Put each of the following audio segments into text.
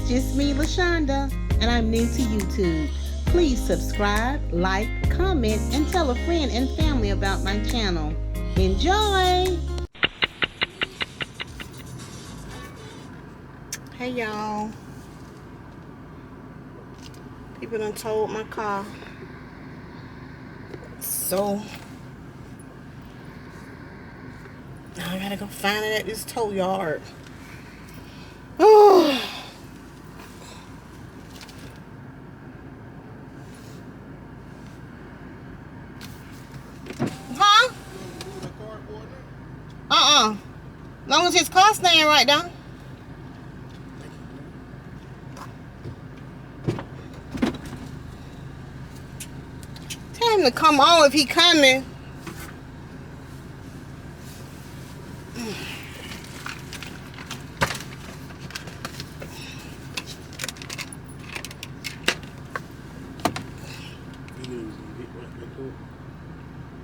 just me, LaShonda, and I'm new to YouTube. Please subscribe, like, comment, and tell a friend and family about my channel. Enjoy! Hey y'all. People done towed my car. So now I gotta go find it at this tow yard. Oh. Huh? Long as his car staying right down. Tell him to come on if he coming.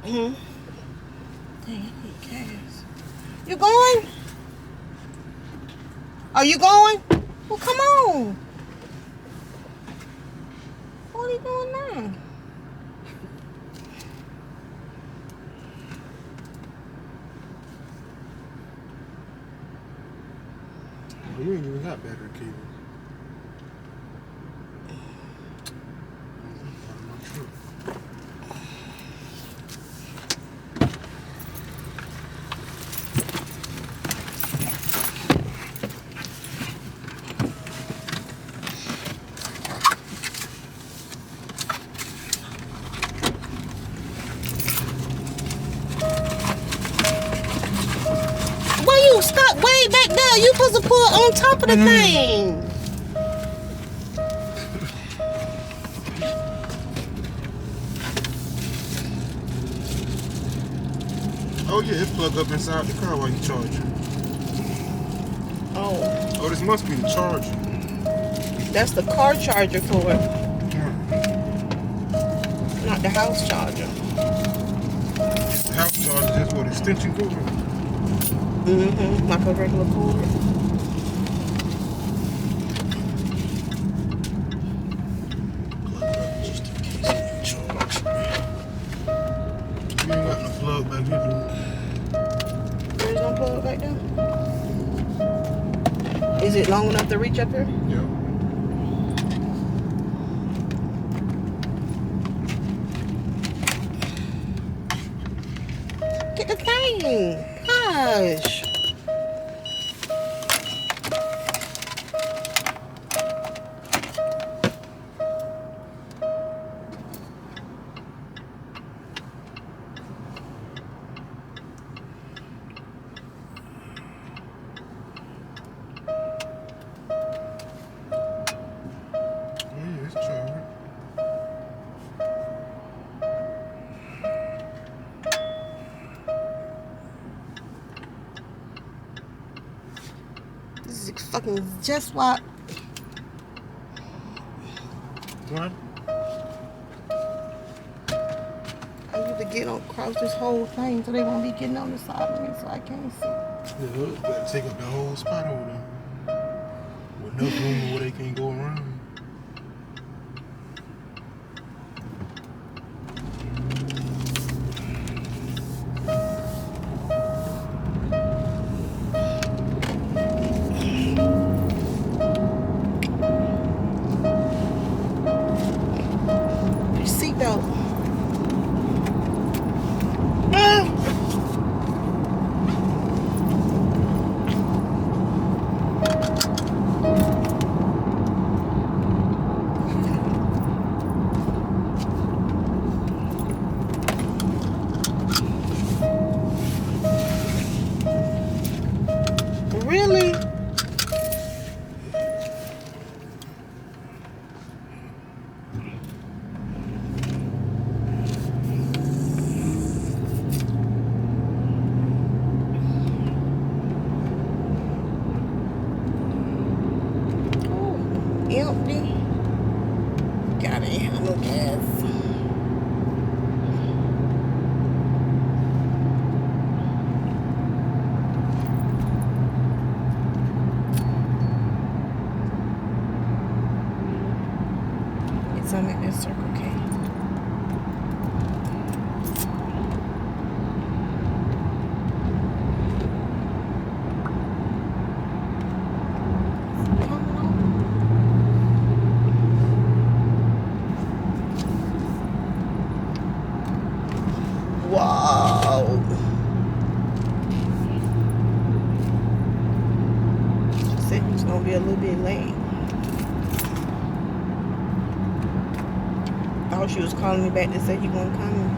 Dang, I need gas. You going? Are you going? Well, come on. What are you doing now? You ain't even got battery cables. Well, you stop way back there. You supposed to pull on top of the thing. Oh yeah, it's plugged up inside the car while you charging. Oh, This must be the charger. that's the car charger for it, not the house charger. The house charger is what, extension cord? Like a regular cord. Plug it up just in case it ain't charged. You ain't got no plug back here, dude. There's no plug right there. Is it long enough to reach up here? Yeah. Get the thing. Gosh. Yeah, it's charged. This is fucking just what. What? I need to get across this whole thing so they won't be getting on the side of me so I can't see. Yeah, you better take up the whole spot over there. With enough room where they can't go around. Your seatbelt. Really? Empty. Gotta have no gas. I'm at that Circle K. Wow. She said he was gonna be a little bit late. Thought she was calling me back to say he wasn't coming.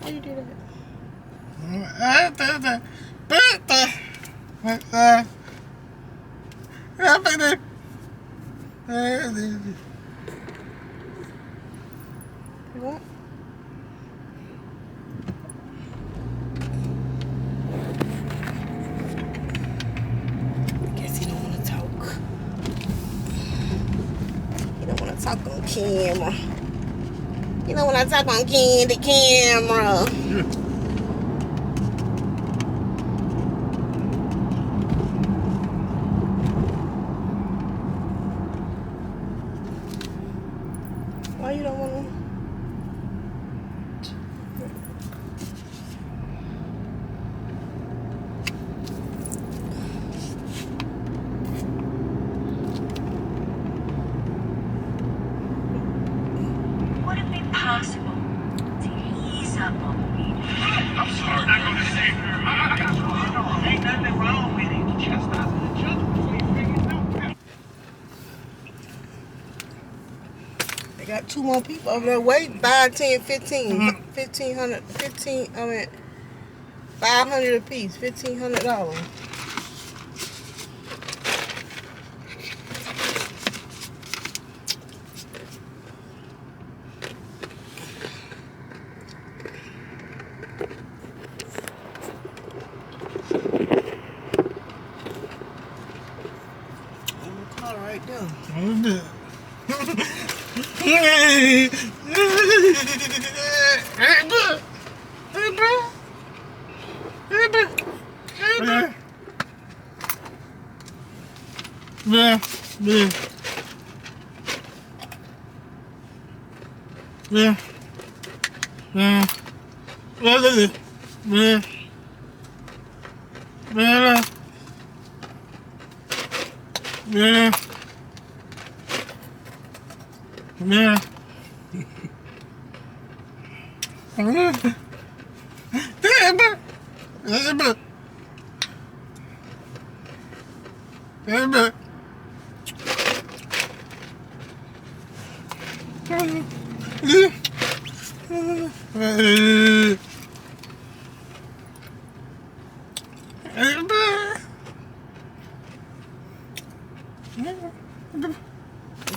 How you do that? What? I guess he don't want to talk. He don't want to talk on camera. You know when I talk on the camera. Why you don't want to? Would it be possible to ease up on me? I'm sorry. I'm not going to say ain't nothing wrong with it. Chastising each other before you figure it out. They got 2 more people over there waiting. 5, 10, 15. 1,500. 15. I mean, 500 apiece. $1,500. Car right there. The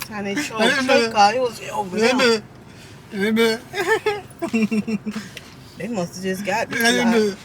time they showed the car, it was over there. They must have just got this lot.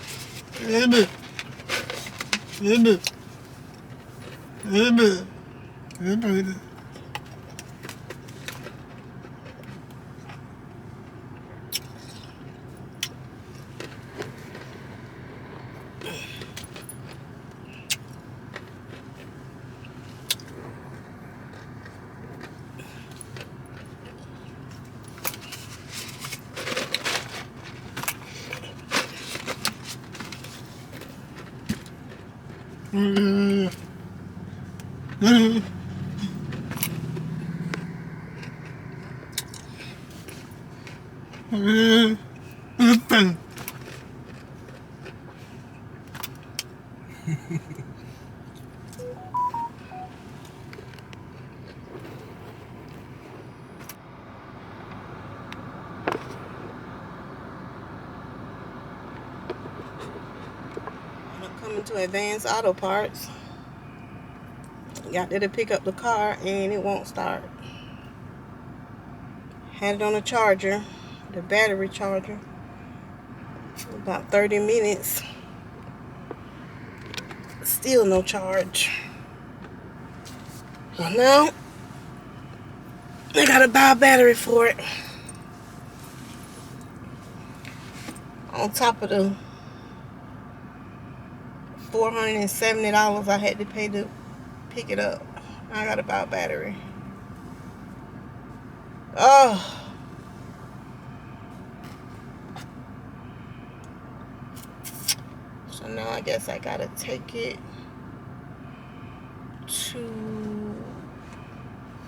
Coming to Advanced Auto Parts. Got there to pick up the car and it won't start. Had it on a charger, the battery charger. About 30 minutes. Still no charge. So now I gotta buy a battery for it. On top of the $470 I had to pay to pick it up, I gotta buy a battery. Oh. So now I guess I gotta take it to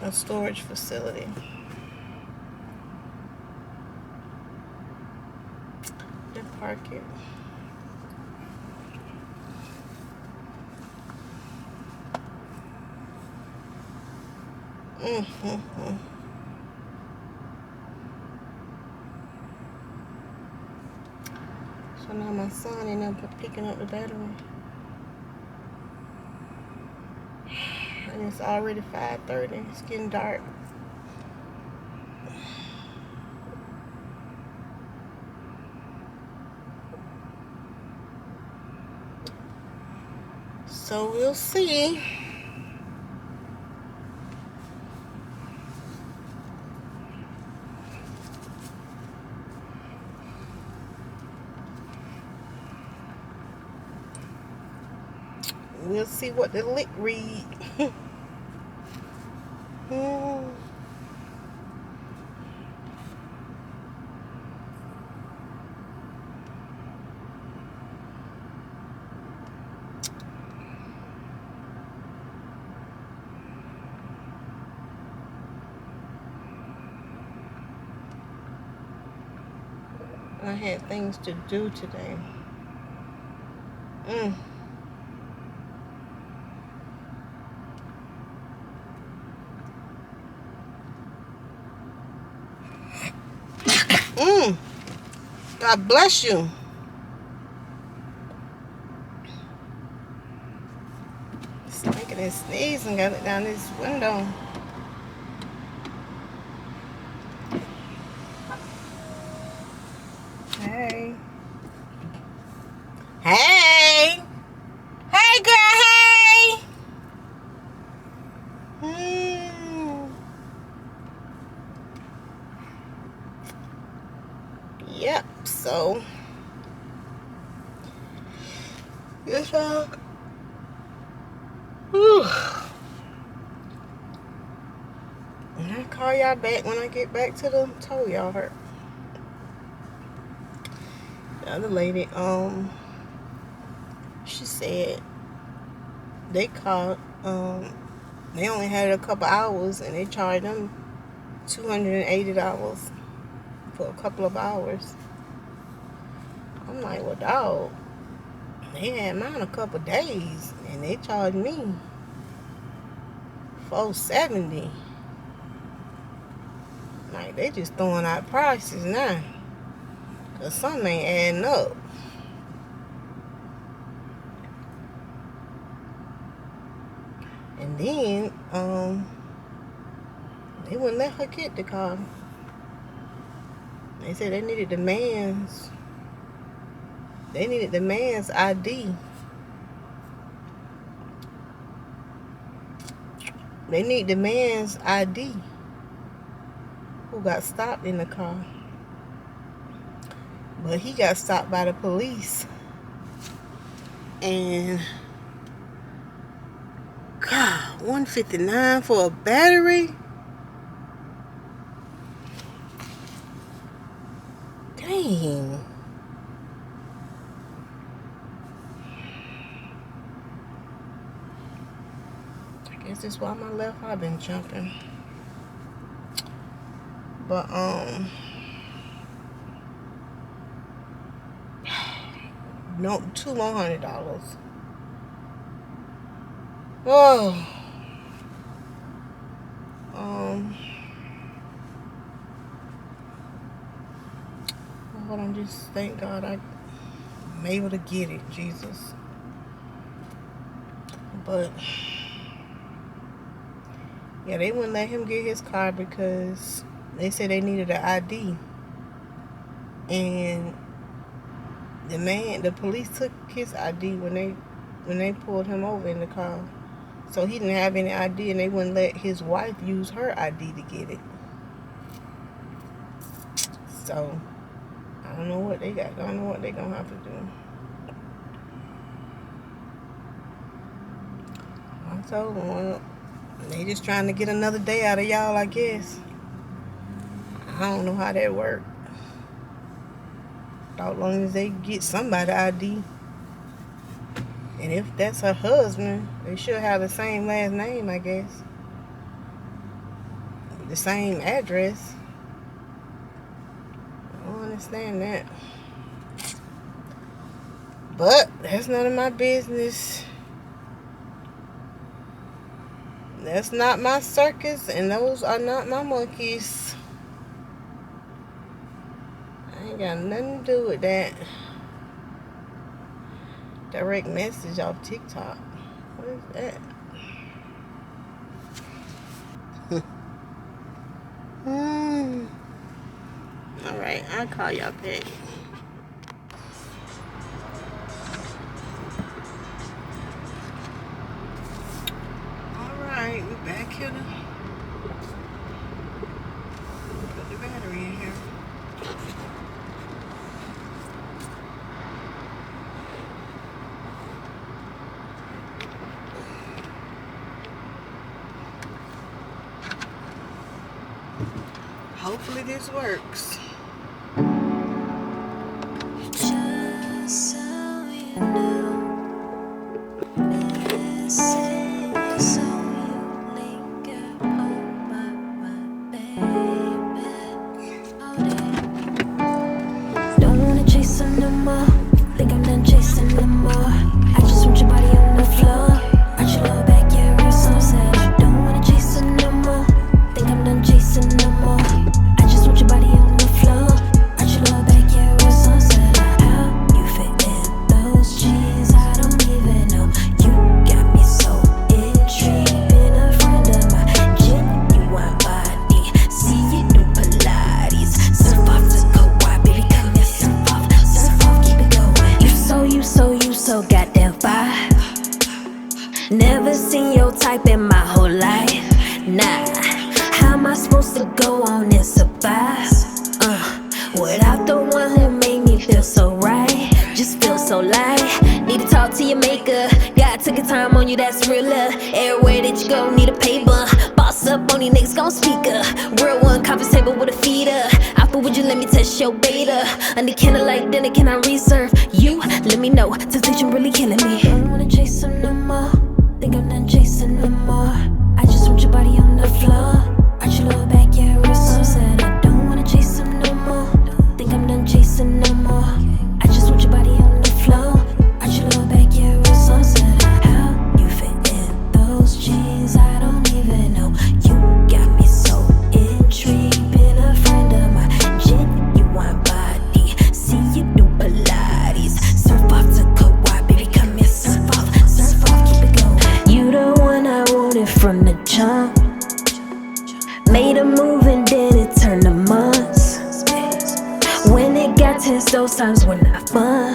a storage facility. Then park it. So now my son ended up picking up the battery. And it's already 5:30. It's getting dark. So we'll see. We'll see what the lick read. I had things to do today. God bless you. Stinking and sneezing, got it down this window. Hey. Hey. Hey, girl, hey. Yep, so. Yes, y'all. And I'll call y'all back when I get back to the tow yard. The other lady, she said they called, they only had a couple hours and they charged them $280 for a couple of hours. I'm like, well, dog, they had mine a couple days and they charged me $470. Like, they just throwing out prices now. Cause something ain't adding up. And then, they wouldn't let her get the car. They said they needed the man's. They needed the man's ID. They need the man's ID who got stopped in the car. But he got stopped by the police. And God, $159 for a battery? Dang. I guess that's why my left eye been jumping. But no, $2 more $100. Oh. Lord, I'm just thank God I'm able to get it, Jesus. But yeah, they wouldn't let him get his car because they said they needed an ID. And the police took his ID when they pulled him over in the car. So he didn't have any ID, and they wouldn't let his wife use her ID to get it. So I don't know what they got. I don't know what they're gonna have to do. I told them, well, they just trying to get another day out of y'all, I guess. I don't know how that works. As long as they get somebody ID. And if that's her husband, they should have the same last name, I guess. The same address. I don't understand that. But that's none of my business. That's not my circus, and those are not my monkeys. I ain't got nothing to do with that. Direct message off TikTok. What is that? Alright, I'll call y'all back. Alright, we back here to put the battery in here. Hopefully this works. Just so you know, this is so you linger over my baby. Don't wanna chase her no more. Think I'm done chasing no more. I just want your body on the floor. Arch your lower back, yeah, real so sad. I don't wanna chase her no more. Think I'm done chasing no more. I just want your body on the floor. Arch your lower back, yeah, real so sad. How you fit in those jeans, I don't even know. You got me so intrigued. Been a friend of mine, genuine body. See you do Pilates. Surf off to Kauai, baby, come here, surf off, keep it going. You so goddamn fine. Never seen your type in my whole life. Nah, how am I supposed to go on and survive? Without the one who made me feel so right. Just feel so light. Need to talk to your maker. God took a time on you, that's real love. Everywhere that you go, need a paper. Boss up on these niggas, gon' speak up. Real one, conference table with a feeder. After would you let me test your beta? Under candlelight dinner, can I reserve you? Let me know, temptation really killing me. Don't wanna chase him no more. Think I'm done chasing no more. I just want your body on the floor. Arch your lower back, yeah, real so sad. I don't wanna chase him no more. Think I'm done chasing no more. I just want your body on the floor. Arch your lower back, yeah, real so sad. How you fit in those jeans, I don't even know. You got me so intrigued. Been a friend of mine, genuine body. See you do Pilates. Surf off to Kauai, baby, come here, surf off, keep it going. You the one I wanted from the jump. Made a move and then it turned to months. When it got tense, those times were not fun.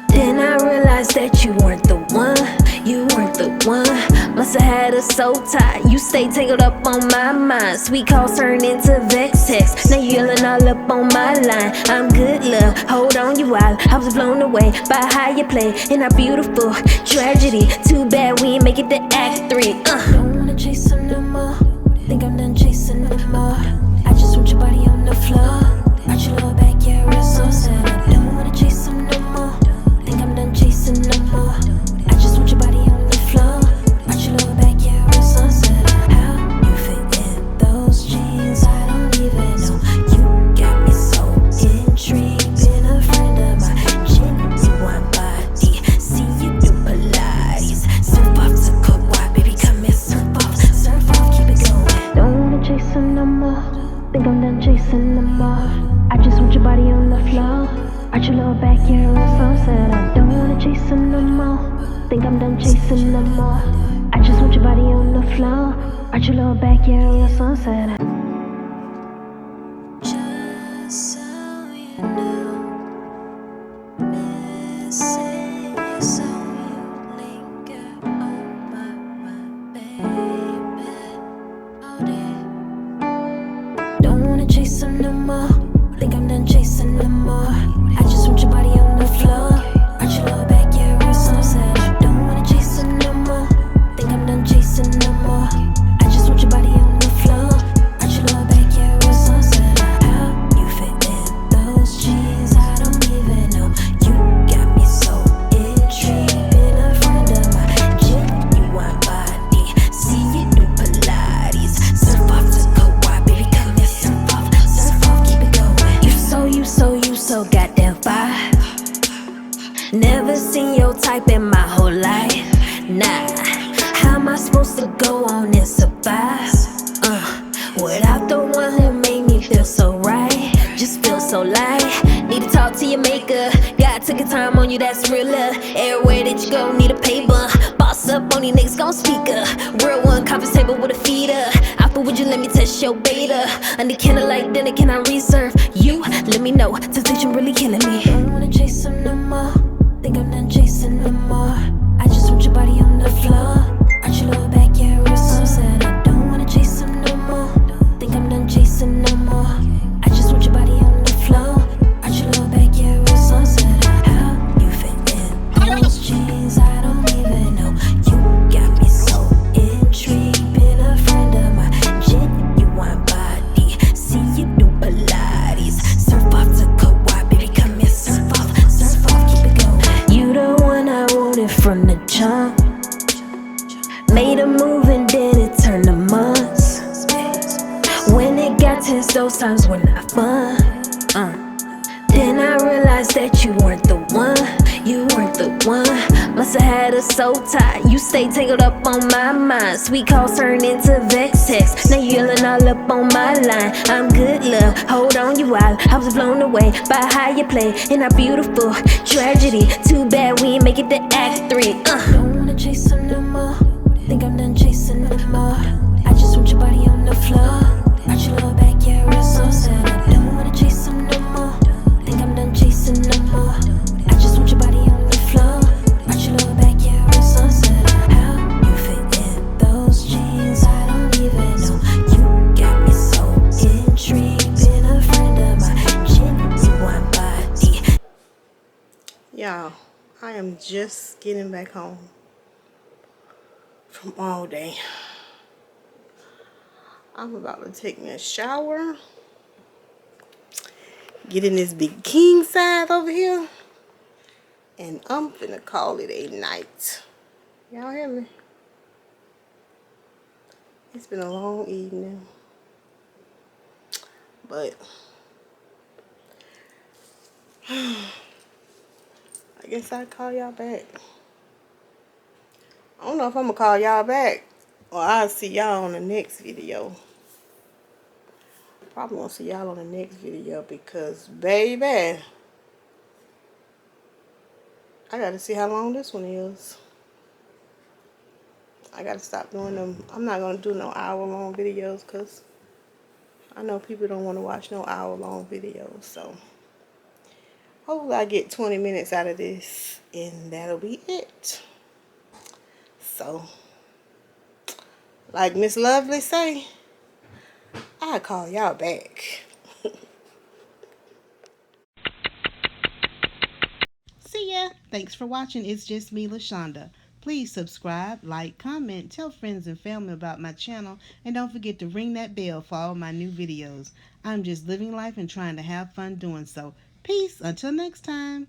Then I realized that you weren't the one. You weren't the one. Must've had us so tight. You stay tangled up on my mind. Sweet calls turn into vex text. Now you yelling all up on my line. I'm good, love. Hold on, you wild. I was blown away by how you play in our beautiful tragedy. Too bad we ain't make it to act 3. Don't wanna chase him no more. Think I'm done chasing no more. I just want your body on the floor. Arch your lower back, yeah, real so sad. I don't wanna chase him no more. Think I'm done chasing no more. I just want your body on the floor. Arch your lower back, yeah, real so sad. How you fit in those jeans, I don't even know. You got me so intrigued. Been a friend of mine, genuine body. See you do Pilates. Surf off to Kauai, baby, come here, surf off, keep it going. Don't wanna chase him no more. Think I'm done chasing no more. Think I'm done chasing no more. I just want your body on the floor. Arch your little back, yeah, real sunset. Just so you know, missing you, so you linger over my baby. Oh dear. Don't wanna chase him no more. Think I'm done chasing no more. I just want your body on the floor. Arch your little back, yeah, real sunset. Don't wanna chase him no more. Think I'm done chasing no more. I just want your body on the floor. Arch your little back, yeah, real sunset. How you fit in those jeans? I don't even know. You got me so intrigued. Been a friend of mine. Genuine body. See you do Pilates. Surf off to Kauai, baby, come here. Surf off, keep it going. You so goddamn fine. Never seen your type in my whole life. Nah, how am I supposed to go on and survive? Without the one who made me feel so right. Just feel so light. Need to talk to your maker. God took a time on you, that's real love. Everywhere that you go, need a paper. Boss up on these niggas, gon' speak up. Real one, conference table with a feeder. Alpha, would you let me test your beta? Under candlelight dinner, can I reserve you? Let me know, temptation really killing me. Don't wanna chase him no more. Think I'm done chasing no more. I just want your body on the floor. Arch your little back, yeah, real sunset. I don't wanna chase him no more. Think I'm done chasing no more. I just want your body on the floor. Arch your little back, yeah, real sunset. How you fit in those jeans? I don't even know. You got me so intrigued. Been a friend of mine. Genuine body. See you do Pilates. Surf off to Kauai, baby, come here. Surf off, keep it going. You the one I wanted from the jump. Made a move and then it turned to months. When it got tense, those times were not fun. Then I realized that you weren't the one. You weren't the one. Must've had us so tight. You stay tangled up on my mind. Sweet calls turn into vex text. Now you yelling all up on my line. I'm good, love. Hold on, you wild. I was blown away by how you play in our beautiful tragedy. Too bad we ain't make it to act 3. Don't wanna chase him no more. Think I'm done chasing no more. I just want your body on the floor. Arch your little back, yeah, real sunset. I don't wanna chase him no more. Think I'm done chasing no more. I just want your body on the floor. Arch your little back, yeah, real sunset. How you fit in those jeans? I don't even know. You got me so intrigued. Been a friend of mine. Genuine body. Y'all, I am just getting back home from all day. I'm about to take me a shower, get in this big king size over here, and I'm finna call it a night. Y'all hear me? It's been a long evening, but I guess I'll call y'all back. I don't know if I'm gonna call y'all back or I'll see y'all on the next video. Probably gonna see y'all on the next video because, baby, I gotta see how long this one is. I gotta stop doing them. I'm not gonna do no hour-long videos because I know people don't want to watch no hour-long videos. So hopefully I get 20 minutes out of this and that'll be it. So, like Miss Lovely say, I'll call y'all back. See ya. Thanks for watching. It's just me, LaShonda. Please subscribe, like, comment, tell friends and family about my channel, and don't forget to ring that bell for all my new videos. I'm just living life and trying to have fun doing so. Peace. Until next time.